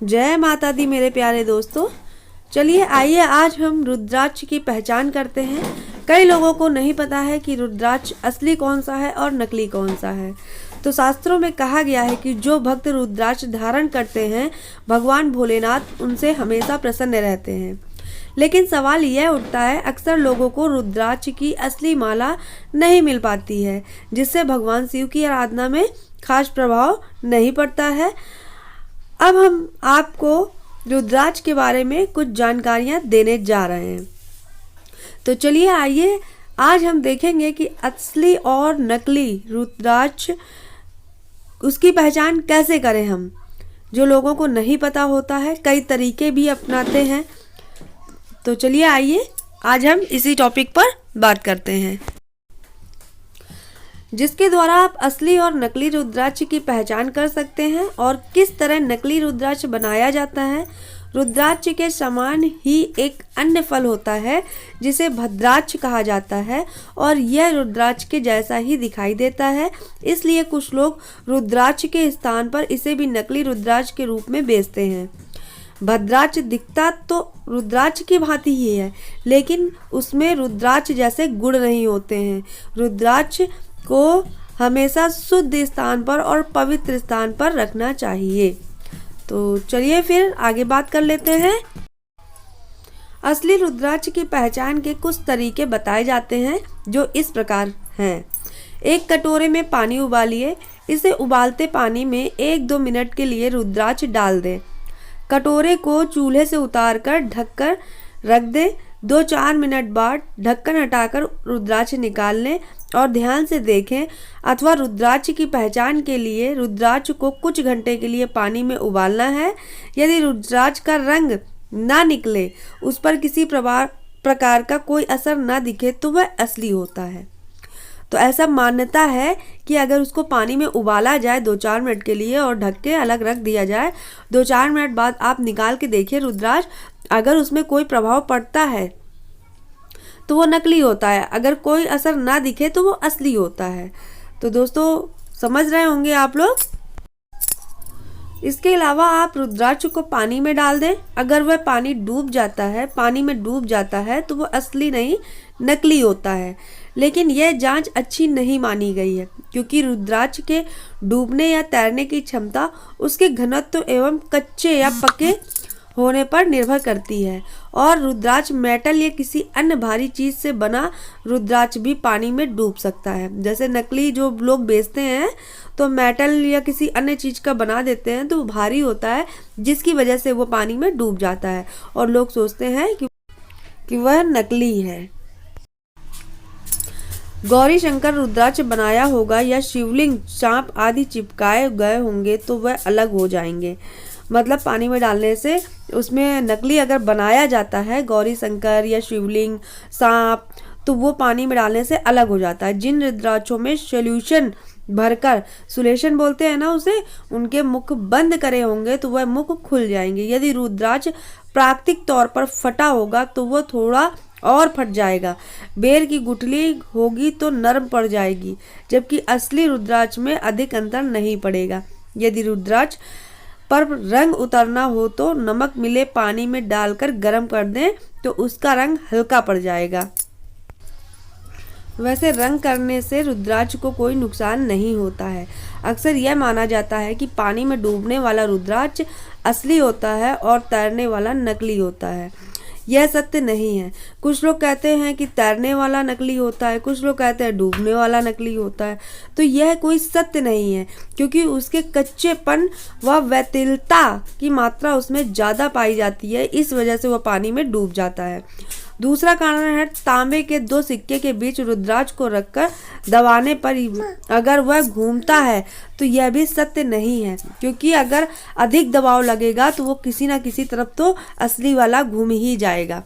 जय माता दी मेरे प्यारे दोस्तों। चलिए आइए आज हम रुद्राक्ष की पहचान करते हैं। कई लोगों को नहीं पता है कि रुद्राक्ष असली कौन सा है और नकली कौन सा है। तो शास्त्रों में कहा गया है कि जो भक्त रुद्राक्ष धारण करते हैं भगवान भोलेनाथ उनसे हमेशा प्रसन्न रहते हैं। लेकिन सवाल यह उठता है, अक्सर लोगों को रुद्राक्ष की असली माला नहीं मिल पाती है, जिससे भगवान शिव की आराधना में खास प्रभाव नहीं पड़ता है। अब हम आपको रुद्राक्ष के बारे में कुछ जानकारियां देने जा रहे हैं। तो चलिए आइए आज हम देखेंगे कि असली और नकली रुद्राक्ष उसकी पहचान कैसे करें हम। जो लोगों को नहीं पता होता है कई तरीके भी अपनाते हैं। तो चलिए आइए आज हम इसी टॉपिक पर बात करते हैं, जिसके द्वारा आप असली और नकली रुद्राक्ष की पहचान कर सकते हैं और किस तरह नकली रुद्राक्ष बनाया जाता है। रुद्राक्ष के समान ही एक अन्य फल होता है जिसे भद्राक्ष कहा जाता है और यह रुद्राक्ष के जैसा ही दिखाई देता है। इसलिए कुछ लोग रुद्राक्ष के स्थान पर इसे भी नकली रुद्राक्ष के रूप में बेचते हैं। भद्राक्ष दिखता तो रुद्राक्ष की भांति ही है, लेकिन उसमें रुद्राक्ष जैसे गुण नहीं होते हैं। रुद्राक्ष को हमेशा शुद्ध स्थान पर और पवित्र स्थान पर रखना चाहिए। तो चलिए फिर आगे बात कर लेते हैं। असली रुद्राक्ष की पहचान के कुछ तरीके बताए जाते हैं जो इस प्रकार हैं। एक कटोरे में पानी उबालिए। इसे उबालते पानी में 1-2 मिनट के लिए रुद्राक्ष डाल दें। कटोरे को चूल्हे से उतारकर ढककर रख दें। 2-4 मिनट बाद ढक्कन हटाकर रुद्राक्ष निकाल लें और ध्यान से देखें, अथवा रुद्राक्ष की पहचान के लिए रुद्राक्ष को कुछ घंटे के लिए पानी में उबालना है। यदि रुद्राक्ष का रंग ना निकले, उस पर किसी प्रकार का कोई असर ना दिखे तो वह असली होता है। तो ऐसा मान्यता है कि अगर उसको पानी में उबाला जाए 2-4 मिनट के लिए और ढक के अलग रख दिया जाए, 2-4 मिनट बाद आप निकाल के देखिए रुद्राक्ष, अगर उसमें कोई प्रभाव पड़ता है तो वो नकली होता है, अगर कोई असर ना दिखे तो वो असली होता है। तो दोस्तों समझ रहे होंगे आप लोग। इसके अलावा आप रुद्राक्ष को पानी में डाल दें। अगर वह पानी में डूब जाता है तो वो असली नहीं नकली होता है। लेकिन यह जांच अच्छी नहीं मानी गई है, क्योंकि रुद्राक्ष के डूबने या तैरने की क्षमता उसके घनत्व एवं कच्चे या पके होने पर निर्भर करती है। और रुद्राक्ष मेटल या किसी अन्य भारी चीज से बना रुद्राक्ष भी पानी में डूब सकता है। जैसे नकली जो लोग बेचते हैं तो मेटल या किसी अन्य चीज का बना देते हैं, तो वो भारी होता है, जिसकी वजह से वो पानी में डूब जाता है और लोग सोचते हैं कि वह नकली है। गौरी शंकर रुद्राक्ष बनाया होगा या शिवलिंग, सांप आदि चिपकाए गए होंगे तो वह अलग हो जाएंगे। मतलब पानी में डालने से उसमें नकली अगर बनाया जाता है गौरी शंकर या शिवलिंग, सांप, तो वो पानी में डालने से अलग हो जाता है। जिन रुद्राक्षों में सोल्यूशन भरकर, सुलेशन बोलते हैं ना उसे, उनके मुख बंद करे होंगे तो वह मुख खुल जाएंगे। यदि रुद्राक्ष प्राकृतिक तौर पर फटा होगा तो वह थोड़ा और फट जाएगा। बेर की गुठली होगी तो नरम पड़ जाएगी, जबकि असली रुद्राक्ष में अधिक अंतर नहीं पड़ेगा। यदि रुद्राक्ष पर रंग उतरना हो तो नमक मिले पानी में डालकर गर्म कर दें तो उसका रंग हल्का पड़ जाएगा। वैसे रंग करने से रुद्राक्ष को कोई नुकसान नहीं होता है। अक्सर यह माना जाता है कि पानी में डूबने वाला रुद्राक्ष असली होता है और तैरने वाला नकली होता है। यह सत्य नहीं है। कुछ लोग कहते हैं कि तैरने वाला नकली होता है, कुछ लोग कहते हैं डूबने वाला नकली होता है। तो यह कोई सत्य नहीं है, क्योंकि उसके कच्चेपन व वैतिलता की मात्रा उसमें ज़्यादा पाई जाती है, इस वजह से वह पानी में डूब जाता है। दूसरा कारण है, तांबे के 2 सिक्के के बीच रुद्राक्ष को रखकर दबाने पर अगर वह घूमता है तो यह भी सत्य नहीं है, क्योंकि अगर अधिक दबाव लगेगा तो वो किसी ना किसी तरफ तो असली वाला घूम ही जाएगा।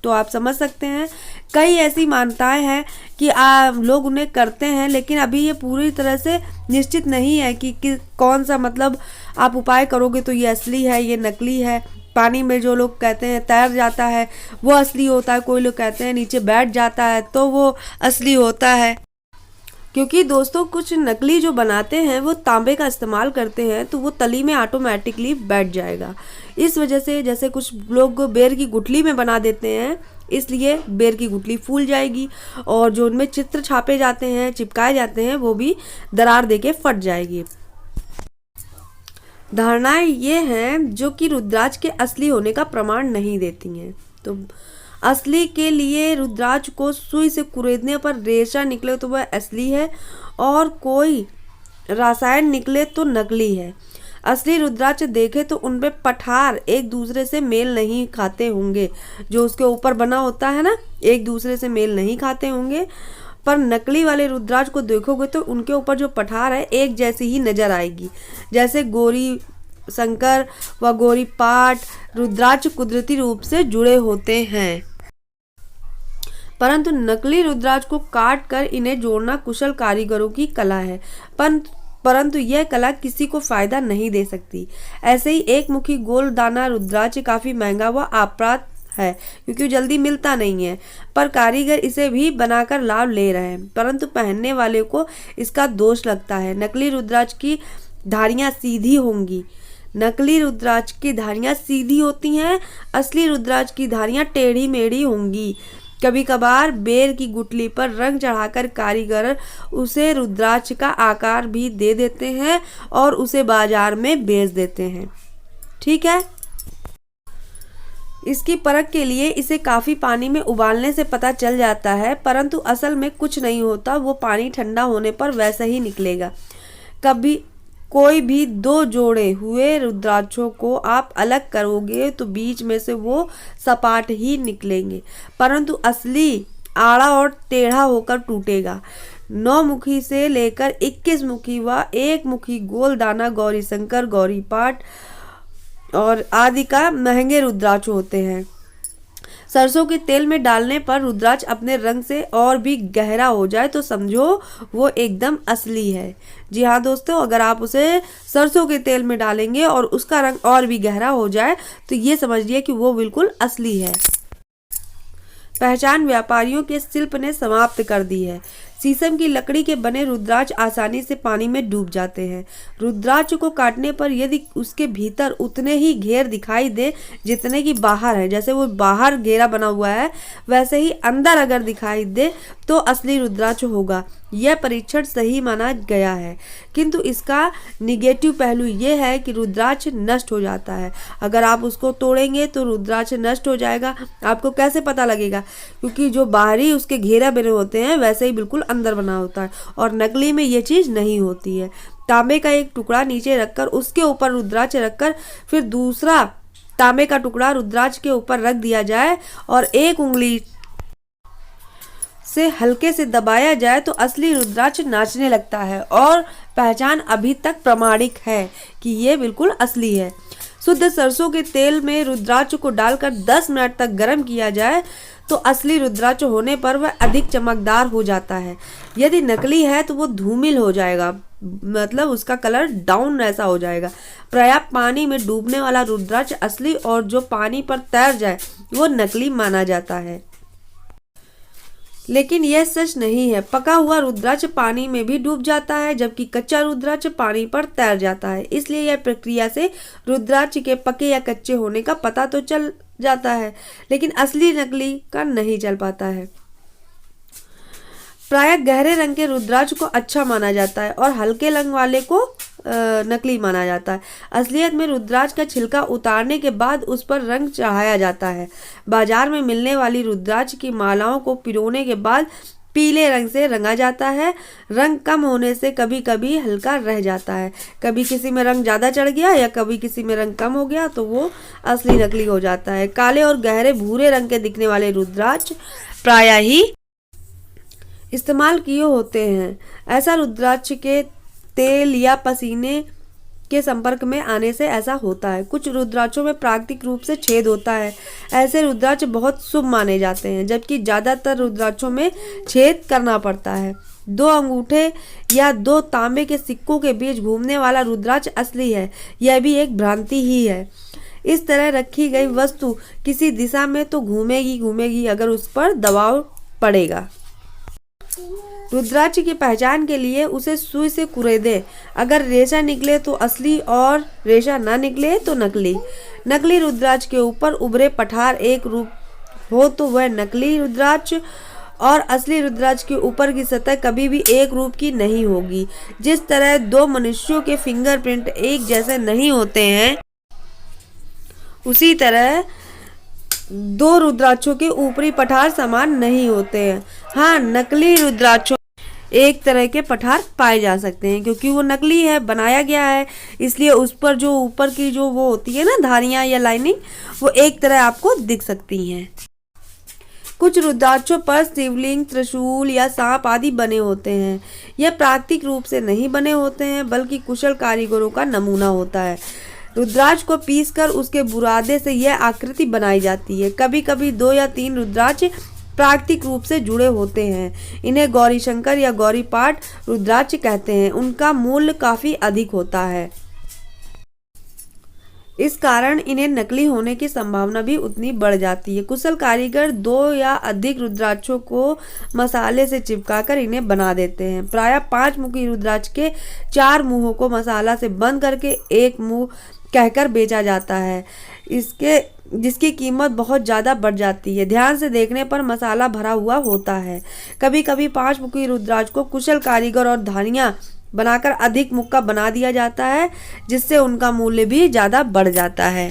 तो आप समझ सकते हैं कई ऐसी मान्यताएं हैं कि लोग उन्हें करते हैं, लेकिन अभी ये पूरी तरह से निश्चित नहीं है कि कौन सा, मतलब आप उपाय करोगे तो ये असली है ये नकली है। पानी में जो लोग कहते हैं तैर जाता है वो असली होता है, कोई लोग कहते हैं नीचे बैठ जाता है तो वो असली होता है। क्योंकि दोस्तों कुछ नकली जो बनाते हैं वो तांबे का इस्तेमाल करते हैं, तो वो तली में ऑटोमेटिकली बैठ जाएगा। इस वजह से जैसे कुछ लोग बेर की गुठली में बना देते हैं, इसलिए बेर की गुठली फूल जाएगी और जो उनमें चित्र छापे जाते हैं, चिपकाए जाते हैं, वो भी दरार देके फट जाएगी। धारणाएं ये हैं जो कि रुद्राक्ष के असली होने का प्रमाण नहीं देती हैं। तो असली के लिए रुद्राक्ष को सुई से कुरेदने पर रेशा निकले तो वह असली है, और कोई रासायन निकले तो नकली है। असली रुद्राक्ष देखे तो उनपे पठार एक दूसरे से मेल नहीं खाते होंगे, जो उसके ऊपर बना होता है ना, एक दूसरे से मेल नहीं खाते होंगे। पर नकली वाले रुद्राक्ष को देखोगे तो उनके ऊपर जो पठार है एक जैसी ही नजर आएगी। जैसे गौरी शंकर व गौरी पाठ रुद्राक्ष कुदरती रूप से जुड़े होते हैं, परंतु नकली रुद्राक्ष को काट कर इन्हें जोड़ना कुशल कारीगरों की कला है, परंतु यह कला किसी को फायदा नहीं दे सकती। ऐसे ही एक मुखी गोल दाना रुद्राक्ष काफी महंगा व अपराध है, क्योंकि जल्दी मिलता नहीं है, पर कारीगर इसे भी बनाकर लाभ ले रहे हैं, परंतु पहनने वाले को इसका दोष लगता है। नकली रुद्राक्ष की धारियां सीधी होंगी, नकली रुद्राक्ष की धारियां सीधी होती हैं, असली रुद्राक्ष की धारियां टेढ़ी मेढ़ी होंगी। कभी कभार बेर की गुठली पर रंग चढ़ाकर कारीगर उसे रुद्राक्ष का आकार भी दे देते हैं और उसे बाजार में बेच देते हैं। ठीक है, इसकी परख के लिए इसे काफी पानी में उबालने से पता चल जाता है, परंतु असल में कुछ नहीं होता, वो पानी ठंडा होने पर वैसा ही निकलेगा। कभी कोई भी दो जोड़े हुए रुद्राक्षों को आप अलग करोगे तो बीच में से वो सपाट ही निकलेंगे, परंतु असली आड़ा और टेढ़ा होकर टूटेगा। 9 मुखी से लेकर 21 मुखी व 1 मुखी गोल दाना गौरी शंकर, गौरी पाठ और आदि का महंगे रुद्राक्ष होते हैं। सरसों के तेल में डालने पर रुद्राक्ष अपने रंग से और भी गहरा हो जाए तो समझो वो एकदम असली है। जी हाँ दोस्तों, अगर आप उसे सरसों के तेल में डालेंगे और उसका रंग और भी गहरा हो जाए तो ये समझिए कि वो बिल्कुल असली है। पहचान व्यापारियों के शिल्प ने समाप्त कर दी है। शीशम की लकड़ी के बने रुद्राक्ष आसानी से पानी में डूब जाते हैं। रुद्राक्ष को काटने पर यदि उसके भीतर उतने ही घेर दिखाई दे जितने की बाहर है, जैसे वो बाहर घेरा बना हुआ है वैसे ही अंदर अगर दिखाई दे तो असली रुद्राक्ष होगा। यह परीक्षण सही माना गया है, किंतु इसका निगेटिव पहलू यह है कि रुद्राक्ष नष्ट हो जाता है। अगर आप उसको तोड़ेंगे तो रुद्राक्ष नष्ट हो जाएगा। आपको कैसे पता लगेगा? क्योंकि जो बाहरी उसके घेरा बने होते हैं वैसे ही बिल्कुल अंदर बना होता है, और नकली में ये चीज नहीं होती है। तांबे का एक टुकड़ा नीचे रखकर उसके ऊपर रुद्राक्ष रखकर फिर दूसरा तांबे का टुकड़ा रुद्राक्ष के ऊपर रख दिया जाए और एक उंगली से हल्के से दबाया जाए तो असली रुद्राक्ष नाचने लगता है, और पहचान अभी तक प्रमाणिक है कि ये बिल्कुल असली है। शुद्ध सरसों के तेल में रुद्राक्ष को डालकर 10 मिनट तक गर्म किया जाए तो असली रुद्राक्ष होने पर वह अधिक चमकदार हो जाता है। यदि नकली है तो वो धूमिल हो जाएगा, मतलब उसका कलर डाउन ऐसा हो जाएगा। पर्याप्त पानी में डूबने वाला रुद्राक्ष असली और जो पानी पर तैर जाए वो नकली माना जाता है। लेकिन यह सच नहीं है। पका हुआ रुद्राक्ष पानी में भी डूब जाता है, जबकि कच्चा रुद्राक्ष पानी पर तैर जाता है। इसलिए यह प्रक्रिया से रुद्राक्ष के पके या कच्चे होने का पता तो चल जाता है, लेकिन असली नकली का नहीं चल पाता है। प्रायः गहरे रंग के रुद्राक्ष को अच्छा माना जाता है और हल्के रंग वाले को नकली माना जाता है। असलियत में रुद्राक्ष का छिलका उतारने के बाद उस पर रंग चढ़ाया जाता है। बाजार में मिलने वाली रुद्राक्ष की मालाओं को पिरोने के बाद पीले रंग से रंगा जाता है। रंग कम होने से कभी कभी हल्का रह जाता है। कभी किसी में रंग ज़्यादा चढ़ गया या कभी किसी में रंग कम हो गया तो वो असली नकली हो जाता है। काले और गहरे भूरे रंग के दिखने वाले रुद्राक्ष प्रायः ही इस्तेमाल किए होते हैं। ऐसा रुद्राक्ष के तेल या पसीने के संपर्क में आने से ऐसा होता है। कुछ रुद्राक्षों में प्राकृतिक रूप से छेद होता है। ऐसे रुद्राक्ष बहुत शुभ माने जाते हैं, जबकि ज्यादातर रुद्राक्षों में छेद करना पड़ता है। 2 अंगूठे या 2 तांबे के सिक्कों के बीच घूमने वाला रुद्राक्ष असली है। यह भी एक भ्रांति ही है। इस तरह रखी गई वस्तु किसी दिशा में तो घूमेगी अगर उस पर दबाव पड़ेगा। रुद्राक्ष की पहचान के लिए उसे सुई से कुरेदें। अगर रेशा निकले तो असली और रेशा ना निकले तो नकली। नकली रुद्राक्ष के ऊपर उभरे पठार एक रूप हो तो वह नकली रुद्राक्ष, और असली रुद्राक्ष के ऊपर की सतह कभी भी एक रूप की नहीं होगी। जिस तरह दो मनुष्यों के फिंगरप्रिंट एक जैसे नहीं होते हैं, उसी तरह दो रुद्राक्षों के ऊपरी पठार समान नहीं होते हैं। हाँ, नकली रुद्राक्षों एक तरह के पठार पाए जा सकते हैं, क्योंकि वो नकली है, बनाया गया है, इसलिए उस पर जो ऊपर की जो वो होती है ना धारियां या लाइनिंग, वो एक तरह आपको दिख सकती हैं। कुछ रुद्राक्षों पर शिवलिंग, त्रिशूल या सांप आदि बने होते हैं। यह प्राकृतिक रूप से नहीं बने होते हैं, बल्कि कुशल कारीगरों का नमूना होता है। रुद्राक्ष को पीसकर उसके बुरादे से यह आकृति बनाई जाती है। कभी कभी 2 या 3 रुद्राक्ष प्राकृतिक रूप से जुड़े होते हैं। इन्हें गौरी शंकर या गौरी पाठ रुद्राक्ष कहते हैं। उनका मूल्य काफी अधिक होता है, इस कारण इन्हें नकली होने की संभावना भी उतनी बढ़ जाती है। कुशल कारीगर 2 या अधिक रुद्राक्षों को मसाले से चिपकाकर इन्हें बना देते हैं। प्रायः 5 मुखी रुद्राक्ष के 4 मुंहों को मसाला से बंद करके एक मुंह कहकर बेचा जाता है, जिसकी कीमत बहुत ज़्यादा बढ़ जाती है। ध्यान से देखने पर मसाला भरा हुआ होता है। कभी कभी 5 मुखी रुद्राक्ष को कुशल कारीगर और धारियाँ बनाकर अधिक मुक्का बना दिया जाता है, जिससे उनका मूल्य भी ज़्यादा बढ़ जाता है।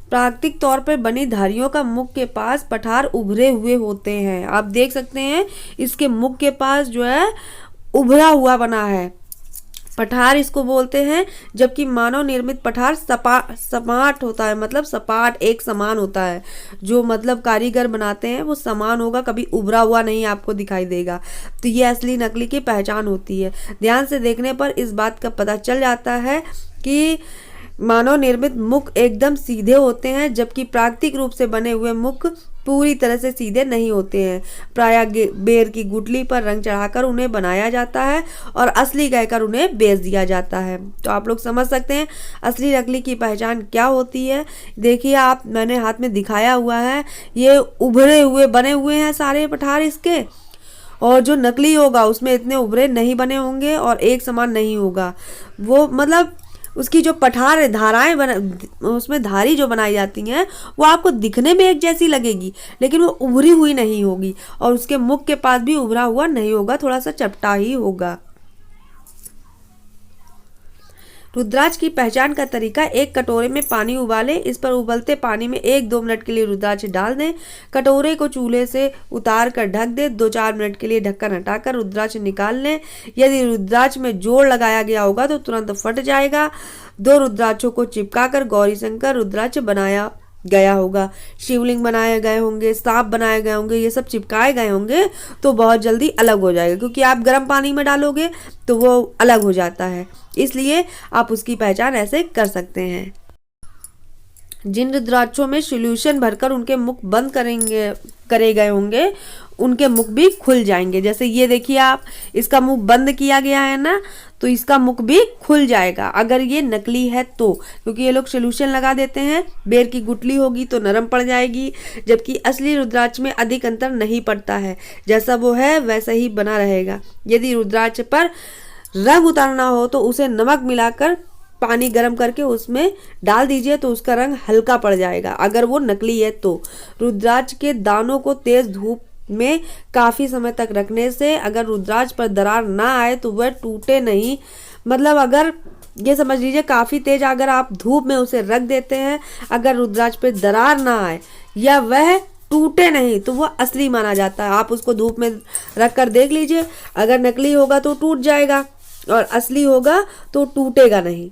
प्राकृतिक तौर पर बनी धारियों का मुख के पास पठार उभरे हुए होते हैं। आप देख सकते हैं इसके मुख के पास जो है उभरा हुआ बना है, पठार इसको बोलते हैं। जबकि मानव निर्मित पठार सपाट होता है, मतलब सपाट एक समान होता है। जो मतलब कारीगर बनाते हैं वो समान होगा, कभी उभरा हुआ नहीं आपको दिखाई देगा। तो ये असली नकली की पहचान होती है। ध्यान से देखने पर इस बात का पता चल जाता है कि मानव निर्मित मुख एकदम सीधे होते हैं, जबकि प्राकृतिक रूप से बने हुए मुख पूरी तरह से सीधे नहीं होते हैं। प्रायः बेर की गुठली पर रंग चढ़ाकर उन्हें बनाया जाता है और असली कहकर उन्हें बेच दिया जाता है। तो आप लोग समझ सकते हैं असली नकली की पहचान क्या होती है। देखिए आप, मैंने हाथ में दिखाया हुआ है, ये उभरे हुए बने हुए हैं सारे पठार इसके, और जो नकली होगा उसमें इतने उभरे नहीं बने होंगे और एक समान नहीं होगा। वो मतलब उसकी जो पठार है, धाराएं उसमें धारी जो बनाई जाती हैं वो आपको दिखने में एक जैसी लगेगी, लेकिन वो उभरी हुई नहीं होगी और उसके मुख के पास भी उभरा हुआ नहीं होगा, थोड़ा सा चपटा ही होगा। रुद्राक्ष की पहचान का तरीका, एक कटोरे में पानी उबालें, इस पर उबलते पानी में 1-2 मिनट के लिए रुद्राक्ष डाल दें। कटोरे को चूल्हे से उतार कर ढक दें। 2-4 मिनट के लिए ढक्कन हटाकर रुद्राक्ष निकाल लें। यदि रुद्राक्ष में जोड़ लगाया गया होगा तो तुरंत फट जाएगा। 2 रुद्राक्षों को चिपकाकर गौरी शंकर रुद्राक्ष बनाया गया होगा। शिवलिंग बनाए गए होंगे, सांप बनाए गए होंगे, ये सब चिपकाए गए होंगे तो बहुत जल्दी अलग हो जाएगा, क्योंकि आप गर्म पानी में डालोगे तो वो अलग हो जाता है। इसलिए आप उसकी पहचान ऐसे कर सकते हैं। जिन रुद्राक्षों में सॉल्यूशन भरकर उनके मुख बंद करे गए होंगे, उनके मुख भी खुल जाएंगे। जैसे ये देखिए आप, इसका मुख बंद किया गया है ना, तो इसका मुख भी खुल जाएगा अगर ये नकली है तो, क्योंकि ये लोग सॉल्यूशन लगा देते हैं। बेर की गुठली होगी तो नरम पड़ जाएगी, जबकि असली रुद्राक्ष में अधिक अंतर नहीं पड़ता है, जैसा वो है वैसा ही बना रहेगा। यदि रुद्राक्ष पर रंग उतारना हो तो उसे नमक मिलाकर पानी गर्म करके उसमें डाल दीजिए तो उसका रंग हल्का पड़ जाएगा, अगर वो नकली है तो। रुद्राक्ष के दानों को तेज धूप में काफी समय तक रखने से अगर रुद्राक्ष पर दरार ना आए तो वह टूटे नहीं। मतलब अगर ये समझ लीजिए काफी तेज अगर आप धूप में उसे रख देते हैं, अगर रुद्राक्ष पर दरार ना आए या वह टूटे नहीं तो वह असली माना जाता है। आप उसको धूप में रख कर देख लीजिए, अगर नकली होगा तो टूट जाएगा और असली होगा तो टूटेगा नहीं।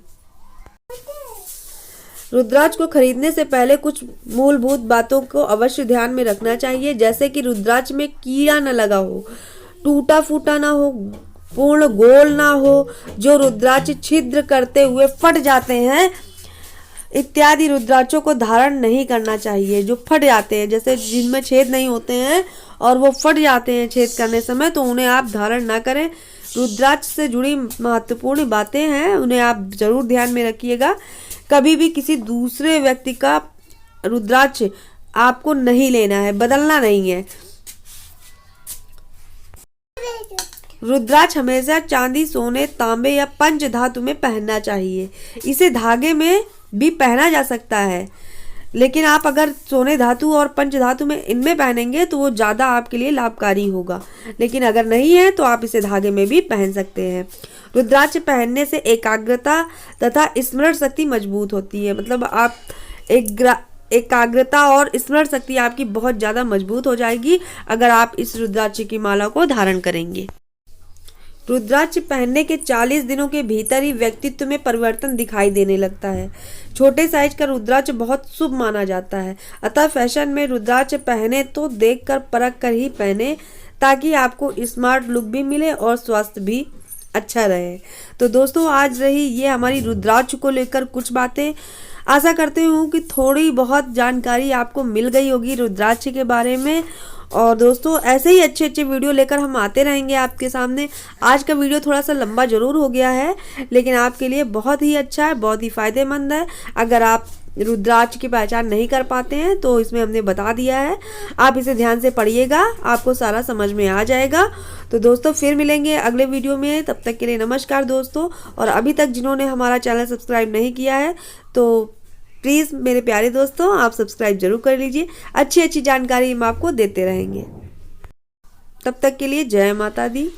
रुद्राक्ष को खरीदने से पहले कुछ मूलभूत बातों को अवश्य ध्यान में रखना चाहिए, जैसे कि रुद्राक्ष में कीड़ा न लगा हो, टूटा फूटा ना हो, पूर्ण गोल ना हो, जो रुद्राक्ष छिद्र करते हुए फट जाते हैं इत्यादि रुद्राक्षों को धारण नहीं करना चाहिए। जो फट जाते हैं, जैसे जिनमें छेद नहीं होते हैं और वो फट जाते हैं छेद करने समय, तो उन्हें आप धारण ना करें। रुद्राक्ष से जुड़ी महत्वपूर्ण बातें हैं, उन्हें आप जरूर ध्यान में रखिएगा। कभी भी किसी दूसरे व्यक्ति का रुद्राक्ष आपको नहीं लेना है, बदलना नहीं है। रुद्राक्ष हमेशा चांदी, सोने, तांबे या पंच धातु में पहनना चाहिए। इसे धागे में भी पहना जा सकता है, लेकिन आप अगर सोने धातु और पंच धातु में इनमें पहनेंगे तो वो ज़्यादा आपके लिए लाभकारी होगा। लेकिन अगर नहीं है तो आप इसे धागे में भी पहन सकते हैं। रुद्राक्ष पहनने से एकाग्रता तथा स्मरण शक्ति मजबूत होती है। मतलब आप एकाग्रता और स्मरण शक्ति आपकी बहुत ज़्यादा मजबूत हो जाएगी अगर आप इस रुद्राक्ष की माला को धारण करेंगे। रुद्राक्ष पहनने के 40 दिनों के भीतर ही व्यक्तित्व में परिवर्तन दिखाई देने लगता है। छोटे साइज का रुद्राक्ष बहुत शुभ माना जाता है, अतः फैशन में रुद्राक्ष पहने तो देखकर परख कर ही पहने, ताकि आपको स्मार्ट लुक भी मिले और स्वास्थ्य भी अच्छा रहे। तो दोस्तों, आज रही ये हमारी रुद्राक्ष को लेकर कुछ बातें। आशा करती हूँ कि थोड़ी बहुत जानकारी आपको मिल गई होगी रुद्राक्ष के बारे में। और दोस्तों, ऐसे ही अच्छे अच्छे वीडियो लेकर हम आते रहेंगे आपके सामने। आज का वीडियो थोड़ा सा लंबा जरूर हो गया है, लेकिन आपके लिए बहुत ही अच्छा है, बहुत ही फायदेमंद है। अगर आप रुद्राक्ष की पहचान नहीं कर पाते हैं तो इसमें हमने बता दिया है, आप इसे ध्यान से पढ़िएगा, आपको सारा समझ में आ जाएगा। तो दोस्तों, फिर मिलेंगे अगले वीडियो में। तब तक के लिए नमस्कार दोस्तों। और अभी तक जिन्होंने हमारा चैनल सब्सक्राइब नहीं किया है तो प्लीज़ मेरे प्यारे दोस्तों, आप सब्सक्राइब जरूर कर लीजिए। अच्छी अच्छी जानकारी हम आपको देते रहेंगे। तब तक के लिए जय माता दी।